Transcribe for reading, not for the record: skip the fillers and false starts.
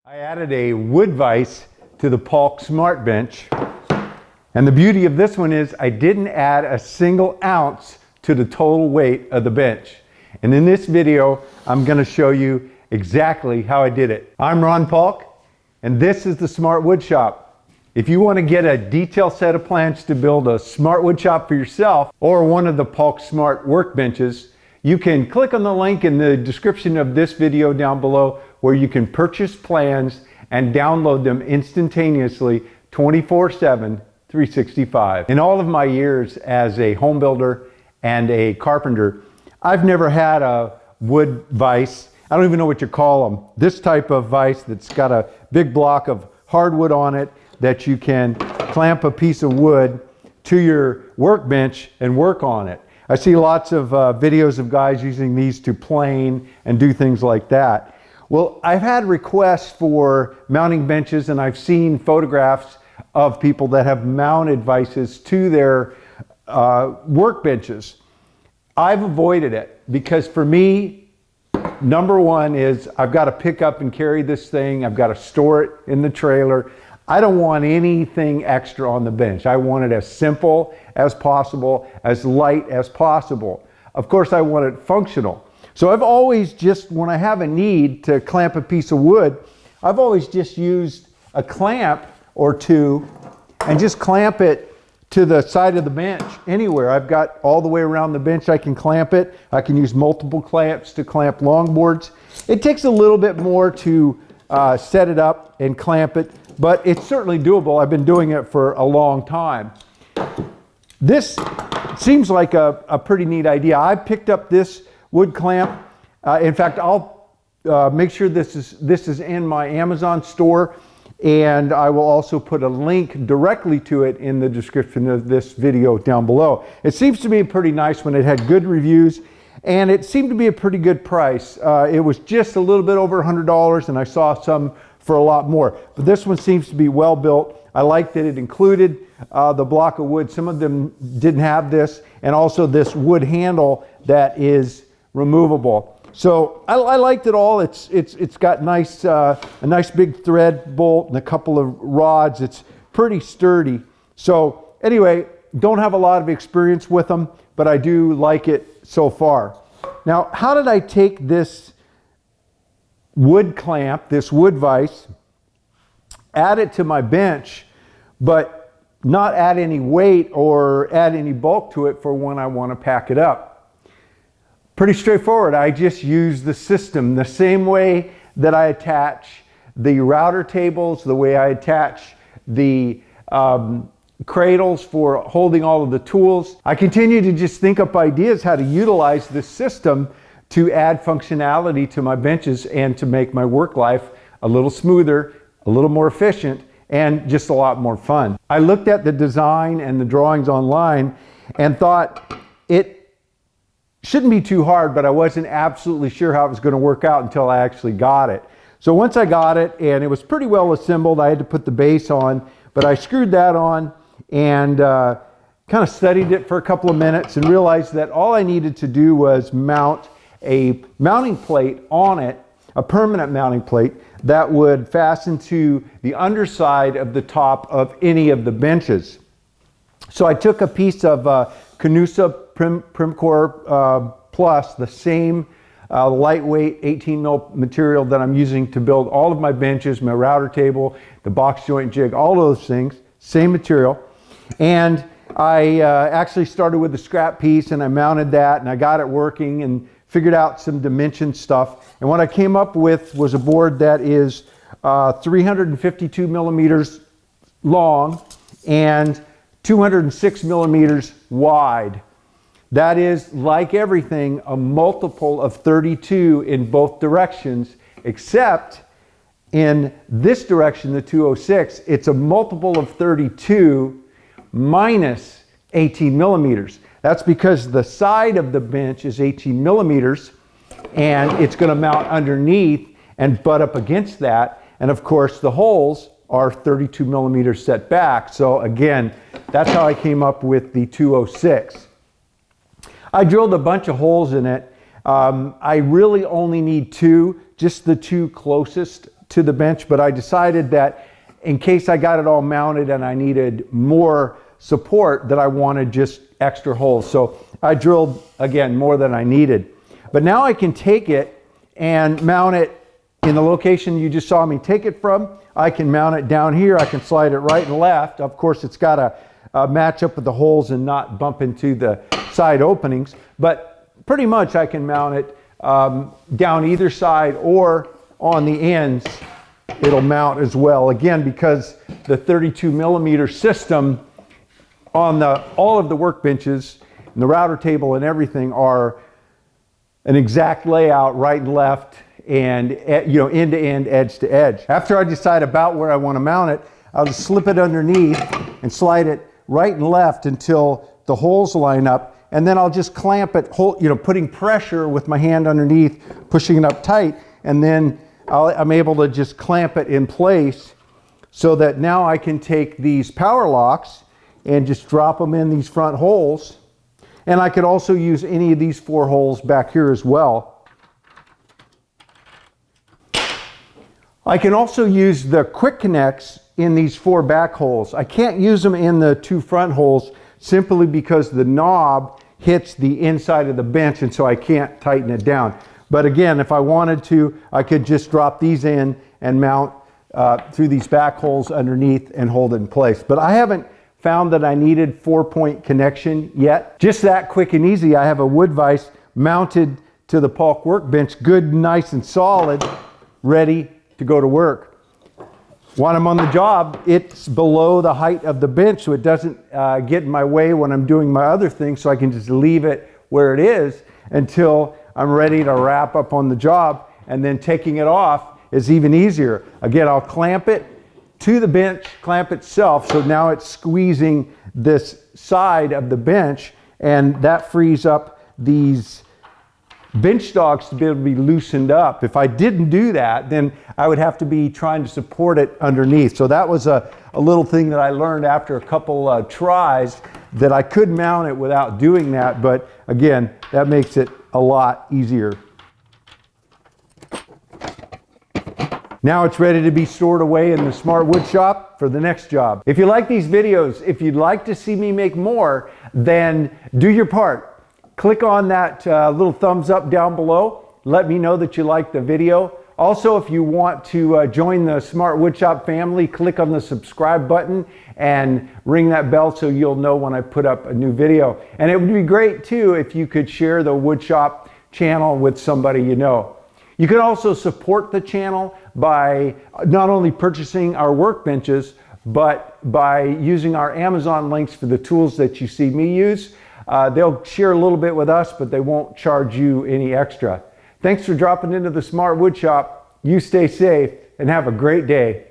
I added a wood vise to the Paulk Smart Bench, and the beauty of this one is I didn't add a single ounce to the total weight of the bench. And in this video, I'm going to show you exactly how I did it. I'm Ron Paulk, and this is the Smart Wood Shop. If you want to get a detailed set of plans to build a smart wood shop for yourself or one of the Paulk Smart workbenches, you can click on the link in the description of this video down below where you can purchase plans and download them instantaneously 24/7, 365. In all of my years as a home builder and a carpenter, I've never had a wood vise. I don't even know what you call them. This type of vise that's got a big block of hardwood on it that you can clamp a piece of wood to your workbench and work on it. I see lots of videos of guys using these to plane and do things like that. Well, I've had requests for mounting benches, and I've seen photographs of people that have mounted vises to their workbenches. I've avoided it because for me, number one is I've got to pick up and carry this thing. I've got to store it in the trailer. I don't want anything extra on the bench. I want it as simple as possible, as light as possible. Of course, I want it functional. So I've always just, when I have a need to clamp a piece of wood, I've always just used a clamp or two and just clamp it to the side of the bench anywhere. I've got all the way around the bench I can clamp it. I can use multiple clamps to clamp longboards. It takes a little bit more to set it up and clamp it, but it's certainly doable. I've been doing it for a long time. This seems like a pretty neat idea. I picked up this wood clamp. In fact, I'll make sure this is in my Amazon store, and I will also put a link directly to it in the description of this video down below. It seems to be a pretty nice one. It had good reviews, and it seemed to be a pretty good price. It was just a little bit over $100, and I saw some for a lot more. But this one seems to be well built. I like that it included the block of wood. Some of them didn't have this, and also this wood handle that is removable. So I liked it all. It's got nice a nice big thread bolt and a couple of rods. It's pretty sturdy. So anyway, don't have a lot of experience with them, but I do like it so far. Now, how did I take this wood clamp, this wood vise, add it to my bench, but not add any weight or add any bulk to it for when I want to pack it up? Pretty straightforward. I just use the system the same way that I attach the router tables, the way I attach the cradles for holding all of the tools. I continue to just think up ideas how to utilize this system to add functionality to my benches and to make my work life a little smoother, a little more efficient, and just a lot more fun. I looked at the design and the drawings online and thought it shouldn't be too hard, but I wasn't absolutely sure how it was going to work out until I actually got it. So once I got it, and it was pretty well assembled, I had to put the base on, but I screwed that on and kind of studied it for a couple of minutes and realized that all I needed to do was mount a mounting plate on it, a permanent mounting plate that would fasten to the underside of the top of any of the benches. So I took a piece of Canusa Primcore Plus, the same lightweight 18 mil material that I'm using to build all of my benches, my router table, the box joint jig, all those things, same material. And I actually started with the scrap piece and I mounted that and I got it working and figured out some dimension stuff. And what I came up with was a board that is 352 millimeters long and 206 millimeters wide. That is, like everything, a multiple of 32 in both directions, except in this direction, the 206, it's a multiple of 32 minus 18 millimeters. That's because the side of the bench is 18 millimeters and it's going to mount underneath and butt up against that. And of course, the holes are 32 millimeters set back. So again, that's how I came up with the 206. I drilled a bunch of holes in it. I really only need two, just the two closest to the bench, but I decided that in case I got it all mounted and I needed more support, that I wanted just extra holes. So I drilled, again, more than I needed. But now I can take it and mount it in the location you just saw me take it from. I can mount it down here. I can slide it right and left. Of course, it's got to match up with the holes and not bump into the side openings. But pretty much I can mount it down either side, or on the ends it'll mount as well. Again, because the 32 millimeter system on all of the workbenches and the router table and everything are an exact layout, right and left, and end to end, edge to edge. After I decide about where I want to mount it, I'll just slip it underneath and slide it right and left until the holes line up, and then I'll just clamp it, putting pressure with my hand underneath, pushing it up tight, and then I'm able to just clamp it in place so that now I can take these power locks and just drop them in these front holes. And I could also use any of these 4 holes back here as well. I can also use the quick connects in these 4 back holes. I can't use them in the 2 front holes simply because the knob hits the inside of the bench, and so I can't tighten it down. But again, if I wanted to, I could just drop these in and mount through these back holes underneath and hold it in place. But I haven't found that I needed 4-point connection yet. Just that quick and easy. I have a wood vise mounted to the Paulk workbench, good, nice and solid, ready to go to work. When I'm on the job, it's below the height of the bench, so it doesn't get in my way when I'm doing my other things, so I can just leave it where it is until I'm ready to wrap up on the job, and then taking it off is even easier. Again, I'll clamp it to the bench, clamp itself, so now it's squeezing this side of the bench, and that frees up these bench dogs to be able to be loosened up. If I didn't do that, then I would have to be trying to support it underneath. So that was a little thing that I learned after a couple tries, that I could mount it without doing that, but again, that makes it a lot easier. Now it's ready to be stored away in the Smart Wood Shop for the next job. If you like these videos, if you'd like to see me make more, then do your part. Click on that little thumbs up down below. Let me know that you liked the video. Also, if you want to join the Smart Wood Shop family, click on the subscribe button and ring that bell so you'll know when I put up a new video. And it would be great too if you could share the Wood Shop channel with somebody you know. You can also support the channel by not only purchasing our workbenches, but by using our Amazon links for the tools that you see me use. They'll share a little bit with us, but they won't charge you any extra. Thanks for dropping into the Smart Wood Shop. You stay safe and have a great day.